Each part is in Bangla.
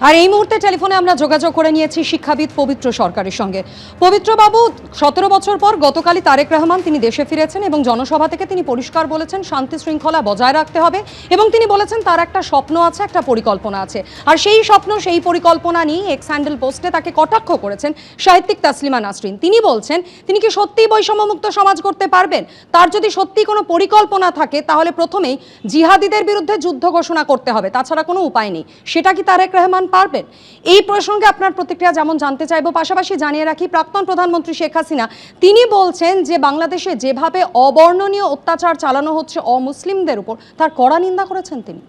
আর এই মুহূর্তে টেলিফোনে আমরা যোগাযোগ করে নিয়েছি শিক্ষাবিদ পবিত্র সরকারের সঙ্গে। পবিত্রবাবু, 17 বছর পর গতকালই তারেক রহমান তিনি দেশে ফিরেছেন এবং জনসভা থেকে তিনি পরিষ্কার বলেছেন শান্তি শৃঙ্খলা বজায় রাখতে হবে এবং তিনি বলেছেন তার একটা স্বপ্ন আছে, একটা পরিকল্পনা আছে। আর সেই স্বপ্ন, সেই পরিকল্পনা নিয়ে এক্স হ্যান্ডেল পোস্টে তাকে কটাক্ষ করেছেন সাহিত্যিক তাসলিমা নাসরিন। তিনি বলছেন তিনি কি সত্যিই বৈষম্যমুক্ত সমাজ করতে পারবেন? তার যদি সত্যি কোনো পরিকল্পনা থাকে তাহলে প্রথমেই জিহাদিদের বিরুদ্ধে যুদ্ধ ঘোষণা করতে হবে, তাছাড়া কোনো উপায় নেই। সেটা কি তারেক রহমান পারবেন? এই প্রসঙ্গে আপনার প্রতিক্রিয়া যেমন জানতে চাইবো, পাশাপাশি জানিয়ে রাখি প্রাক্তন প্রধানমন্ত্রী শেখ হাসিনা তিনি বলছেন যে বাংলাদেশে যেভাবে অবর্ণনীয় অত্যাচার চালানো হচ্ছে অমুসলিমদের উপর, তার কড়া নিন্দা করেছেন তিনি।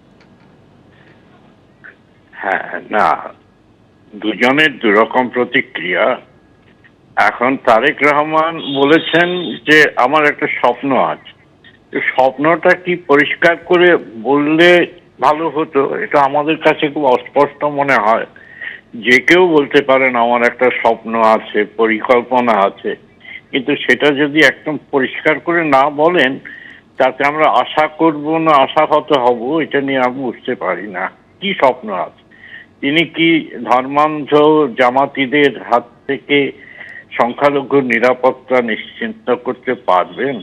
হ্যাঁ, না, দুজনের দুরকম প্রতিক্রিয়া। এখন তারেক রহমান বলেছেন যে আমার একটা স্বপ্ন আছে, স্বপ্নটা কি পরিষ্কার করে বললে ভালো হতো। এটা আমাদের কাছে খুব অস্পষ্ট মনে হয়। যে কেউ বলতে পারেন আমার একটা স্বপ্ন আছে, পরিকল্পনা আছে, কিন্তু সেটা যদি একদম পরিষ্কার করে না বলেন তাতে আমরা আশা করব না আশাহত হব, এটা নিয়ে আমি বুঝতে পারি না কি স্বপ্ন আছে। তিনি কি ধর্মান্ধ জামাতিদের হাত থেকে সংখ্যালঘু নিরাপত্তা নিশ্চিন্ত করতে পারবেন?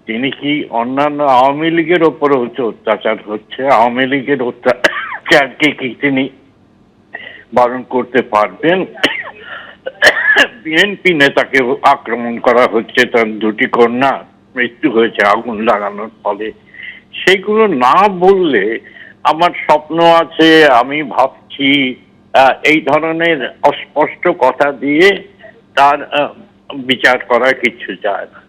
তিনি কি অন্যান্য আওয়ামী লীগের ওপরে অত্যাচার হচ্ছে, আওয়ামী লীগের অত্যাচারকে কি তিনি বারণ করতে পারবেন? বিএনপি নেতাকে আক্রমণ করা হচ্ছে, তার দুটি কন্যা মৃত্যু হয়েছে আগুন লাগানোর ফলে। সেগুলো না বললে আমার স্বপ্ন আছে, আমি ভাবছি, এই ধরনের অস্পষ্ট কথা দিয়ে তার বিচার করা কিছু যায় না।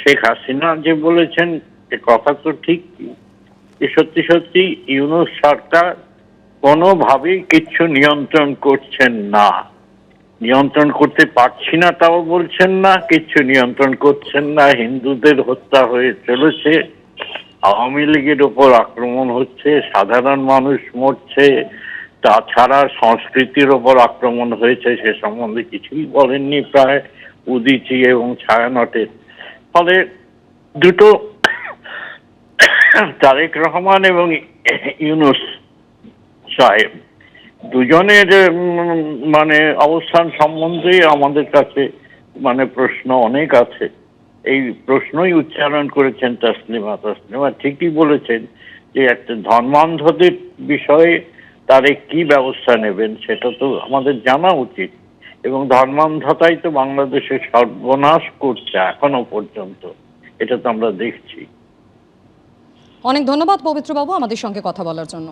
শেখ হাসিনা যে বলেছেন এ কথা তো ঠিক, সত্যি সত্যি ইউনূস সরকার কোনোভাবেই কিছু নিয়ন্ত্রণ করছেন না। নিয়ন্ত্রণ করতে পারছি না তাও বলছেন না, কিছু নিয়ন্ত্রণ করছেন না। হিন্দুদের হত্যা হয়ে চলেছে, আওয়ামী লীগের ওপর আক্রমণ হচ্ছে, সাধারণ মানুষ মরছে, তাছাড়া সংস্কৃতির ওপর আক্রমণ হয়েছে সে সম্বন্ধে কিছুই বলেননি প্রায় উদীচী এবং ছায়ানটের। ফলে দুটো তারেক রহমান এবং ইউনূস সাহেব দুজনের মানে অবস্থান সম্বন্ধে আমাদের কাছে প্রশ্ন অনেক আছে। এই প্রশ্নই উচ্চারণ করেছেন তাসলিমা ঠিকই বলেছেন যে একটা ধর্মান্ধদের বিষয়ে তারে কি ব্যবস্থা নেবেন সেটা তো আমাদের জানা উচিত। এবং ধর্মান্ধতাই তো বাংলাদেশের সর্বনাশ করছে এখনো পর্যন্ত, এটা তো আমরা দেখছি। অনেক ধন্যবাদ পবিত্রবাবু আমাদের সঙ্গে কথা বলার জন্য।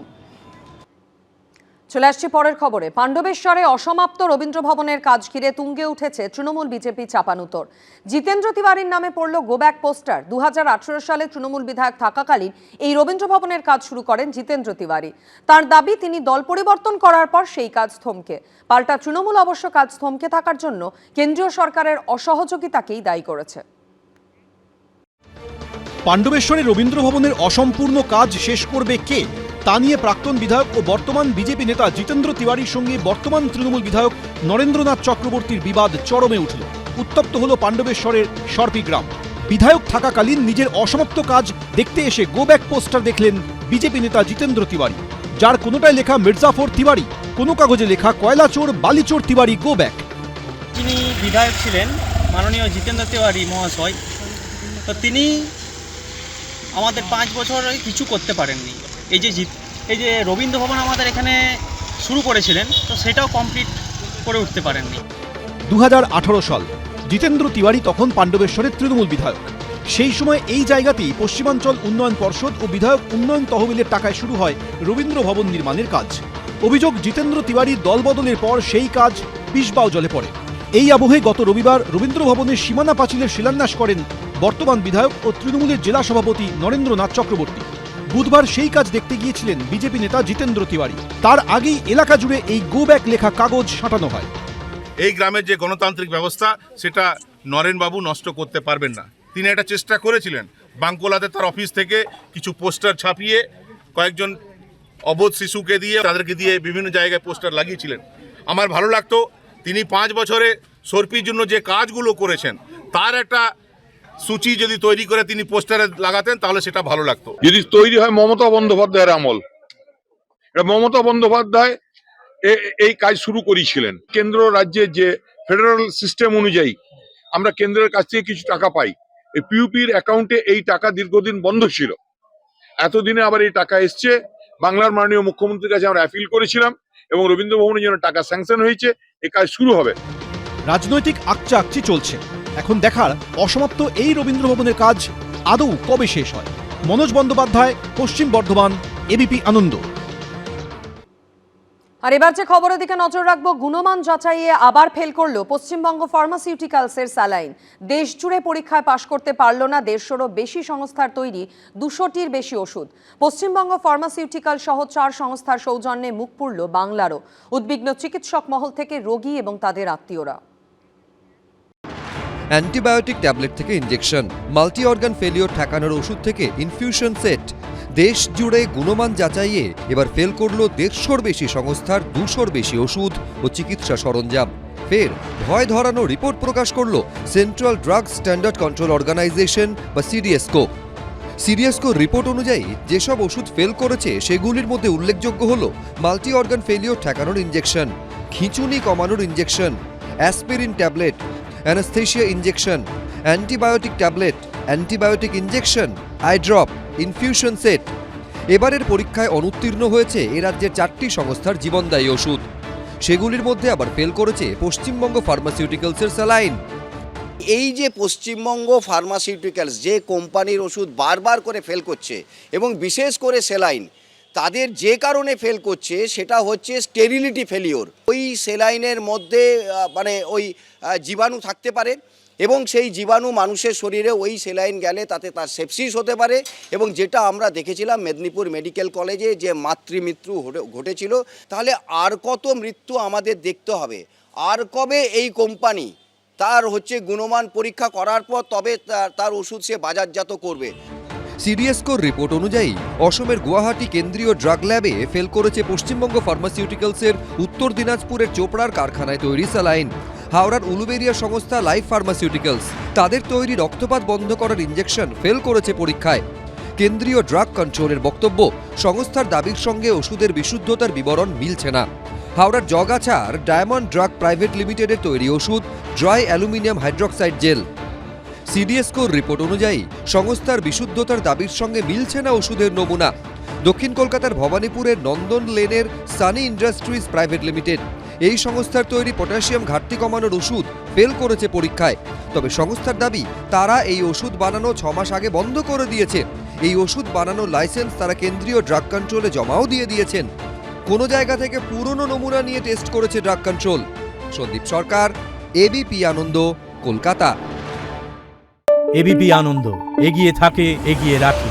চলে আসছি পরের খবরে। পাণ্ডবেশ্বরে অসমাপ্ত রবীন্দ্র ভবনের কাজ ঘিরে তুঙ্গে উঠেছে তৃণমূল বিজেপি চাপানুতর। জিতেন্দ্র তিওয়ারির নামে পড়ল গোব্যাক পোস্টার। 2018 সালে তৃণমূল বিধায়ক থাকাকালীন এই রবীন্দ্র ভবনের কাজ শুরু করেন জিতেন্দ্র তিওয়ারি। তার দাবি তিনি দল পরিবর্তন করার পর সেই কাজ থমকে। পাল্টা তৃণমূল অবশ্য কাজ থমকে থাকার জন্য কেন্দ্রীয় সরকারের অসহযোগিতাকেই দায়ী করেছে। পাণ্ডবেশ্বরে রবীন্দ্র ভবনের অসম্পূর্ণ কাজ শেষ করবে কে, তা নিয়ে প্রাক্তন বিধায়ক ও বর্তমান বিজেপি নেতা জিতেন্দ্র তিওয়ারির সঙ্গে বর্তমান তৃণমূল বিধায়ক নরেন্দ্রনাথ চক্রবর্তীর বিবাদ চরমে উঠল। উত্তপ্ত হল পাণ্ডবেশ্বরের সর্পি গ্রাম। বিধায়ক থাকাকালীন নিজের অসমাপ্ত কাজ দেখতে এসে গো ব্যাক পোস্টার দেখলেন বিজেপি নেতা জিতেন্দ্র তিওয়ারি, যার কোনোটায় লেখা মির্জাফর তিওয়ারি, কোনো কাগজে লেখা কয়লাচোর বালিচোর তিওয়ারি গো ব্যাক। যিনি বিধায়ক ছিলেন মাননীয় জিতেন্দ্র তিওয়ারি মহাশয়, তো তিনি আমাদের 5 বছর কিছু করতে পারেননি। এই যে রবীন্দ্র ভবন আমাদের এখানে শুরু করেছিলেন, তো সেটাও কমপ্লিট করে উঠতে পারেননি। 2018 সাল, জিতেন্দ্র তিওয়ারি তখন পাণ্ডবেশ্বরের তৃণমূল বিধায়ক। সেই সময় এই জায়গাতেই পশ্চিমাঞ্চল উন্নয়ন পর্ষদ ও বিধায়ক উন্নয়ন তহবিলের টাকায় শুরু হয় রবীন্দ্র ভবন নির্মাণের কাজ। অভিযোগ, জিতেন্দ্র তিওয়ারি দলবদলের পর সেই কাজ বিষবাও জলে পড়ে। এই আবহে গত রবিবার রবীন্দ্র ভবনের সীমানা পাঁচিলের শিলান্যাস করেন বর্তমান বিধায়ক ও তৃণমূলের জেলা সভাপতি নরেন্দ্রনাথ চক্রবর্তী। বুধবার সেই কাজ দেখতে গিয়েছিলেন বিজেপি নেতা জিতেন্দ্র তিওয়ারি। তার আগেই এলাকা জুড়ে এই গো ব্যাক লেখা কাগজ সাঁটানো হয়। এই গ্রামের যে গণতান্ত্রিক ব্যবস্থা সেটা নরেনবাবু নষ্ট করতে পারবেন না। তিনি একটা চেষ্টা করেছিলেন, বাঙ্কোলাতে তার অফিস থেকে কিছু পোস্টার ছাপিয়ে কয়েকজন অবোধ শিশুকে দিয়ে তাদেরকে দিয়ে বিভিন্ন জায়গায় পোস্টার লাগিয়েছিলেন। আমার ভালো লাগতো তিনি 5 বছরে সর্পির জন্য যে কাজগুলো করেছেন তার একটা সূচি যদি তৈরি করে তিনি পোস্টারে লাগাতেন তাহলে সেটা ভালো লাগতো। যদি তৈরি হয় মমতা বন্দ্যোপাধ্যায়ের আমল, এটা মমতা বন্দ্যোপাধ্যায় এই কাজ শুরু করেছিলেন। কেন্দ্র রাজ্যের যে ফেডারেল সিস্টেম অনুযায়ী আমরা কেন্দ্রের কাছ থেকে কিছু টাকা পাই, এই পিউপির অ্যাকাউন্টে এই টাকা দীর্ঘদিন বন্ধ ছিল। এতদিনে আবার এই টাকা এসছে। বাংলার মাননীয় মুখ্যমন্ত্রীর কাছে আমরা অ্যাপিল করেছিলাম এবং রবীন্দ্র ভবনের জন্য টাকা স্যাংশন হয়েছে, এই কাজ শুরু হবে। রাজনৈতিক আকচি চলছে। এখন দেখার অসমাপ্ত এই রবীন্দ্র ভবনের কাজ আদৌ কবে শেষ হয়। মনোজ বন্দ্যোপাধ্যায়, পশ্চিম বর্ধমান, এবিপি আনন্দ। আর এবার যে খবরের দিকে নজর রাখবো, গুণমান যাচাইয়ে আবার ফেল করলো পশ্চিমবঙ্গ ফার্মাসিউটিক্যালসের স্যালাইন। দেশ জুড়ে পরীক্ষায় পাশ করতে পারল না 150-রও বেশি সংস্থার তৈরি 200-টির বেশি ওষুধ। পশ্চিমবঙ্গ ফার্মাসিউটিক্যাল সহ 4 সংস্থার সৌজন্যে মুখ পুড়ল বাংলারও। উদ্বিগ্ন চিকিৎসক মহল থেকে রোগী এবং তাদের আত্মীয়রা। অ্যান্টিবায়োটিক ট্যাবলেট থেকে ইনজেকশন, মাল্টি অর্গান ফেলিওর ঠেকানোর ওষুধ থেকে ইনফিউশন সেট, দেশ জুড়ে গুণমান যাচাইয়ে এবার ফেল করল 150-র বেশি সংস্থার 200-র বেশি ওষুধ ও চিকিৎসা সরঞ্জাম। ফের ভয় ধরানো রিপোর্ট প্রকাশ করল Central Drug Standard Control Organisation বা সিডিএসকো। সিডিএসকোর রিপোর্ট অনুযায়ী যেসব ওষুধ ফেল করেছে সেগুলির মধ্যে উল্লেখযোগ্য হল মাল্টি অর্গান ফেলিওর ঠেকানোর ইনজেকশন, খিঁচুনি কমানোর injection, aspirin tablet, anaesthesia injection, antibiotic tablet, antibiotic injection, I drop, infusion set. এবারের পরীক্ষায় অনুত্তীর্ণ হয়েছে এ রাজ্যের 4টি সংস্থার জীবনদায়ী ওষুধ। সেগুলির মধ্যে আবার ফেল করেছে পশ্চিমবঙ্গ ফার্মাসিউটিক্যালসের স্যালাইন। এই যে পশ্চিমবঙ্গ ফার্মাসিউটিক্যালস যে কোম্পানির ওষুধ বারবার করে ফেল করছে এবং বিশেষ করে সেলাইন, তাদের যে কারণে ফেল করছে সেটা হচ্ছে স্টেরিলিটি ফেলিওর। ওই সেলাইনের মধ্যে ওই জীবাণু থাকতে পারে এবং সেই জীবাণু মানুষের শরীরে ওই সেলাইন গেলে তাতে তার সেপসিস হতে পারে, এবং যেটা আমরা দেখেছিলাম মেদিনীপুর মেডিকেল কলেজে যে মাতৃমৃত্যু ঘটেছিল। তাহলে আর কত মৃত্যু আমাদের দেখতে হবে? আর কবে এই কোম্পানি তার গুণমান পরীক্ষা করার পর তবে তার ওষুধ সে বাজারজাত করবে? সিডিএসকোর রিপোর্ট অনুযায়ী অসমের গুয়াহাটি কেন্দ্রীয় ড্রাগ ল্যাবে ফেল করেছে পশ্চিমবঙ্গ ফার্মাসিউটিক্যালসের উত্তর দিনাজপুরের চোপড়ার কারখানায় তৈরি স্যালাইন। হাওড়ার উলুবেরিয়া সংস্থা লাইফ ফার্মাসিউটিক্যালস তাদের তৈরি রক্তপাত বন্ধ করার ইনজেকশন ফেল করেছে পরীক্ষায়। কেন্দ্রীয় ড্রাগ কন্ট্রোলের বক্তব্য, সংস্থার দাবির সঙ্গে ওষুধের বিশুদ্ধতার বিবরণ মিলছে না। হাওড়ার জগাছার ডায়মন্ড ড্রাগ প্রাইভেট লিমিটেডের তৈরি ওষুধ ড্রাই অ্যালুমিনিয়াম হাইড্রক্সাইড জেল। সিডিএসকোর রিপোর্ট অনুযায়ী সংস্থার বিশুদ্ধতার দাবির সঙ্গে মিলছে না ওষুধের নমুনা। দক্ষিণ কলকাতার ভবানীপুরের নন্দন লেনের সানি ইন্ডাস্ট্রিজ প্রাইভেট লিমিটেড এই সংস্থার তৈরি পটাশিয়াম ঘাটতি কমানোর ওষুধ ফেল করেছে পরীক্ষায়। তবে সংস্থার দাবি, তারা এই ওষুধ বানানো 6 মাস আগে বন্ধ করে দিয়েছে। এই ওষুধ বানানোর লাইসেন্স তারা কেন্দ্রীয় ড্রাগ কন্ট্রোলে জমাও দিয়ে দিয়েছেন। কোনো জায়গা থেকে পুরনো নমুনা নিয়ে টেস্ট করেছে ড্রাগ কন্ট্রোল। সন্দীপ সরকার, এবিপি আনন্দ, কলকাতা। এবিপি আনন্দ, এগিয়ে থাকে, এগিয়ে রাখে।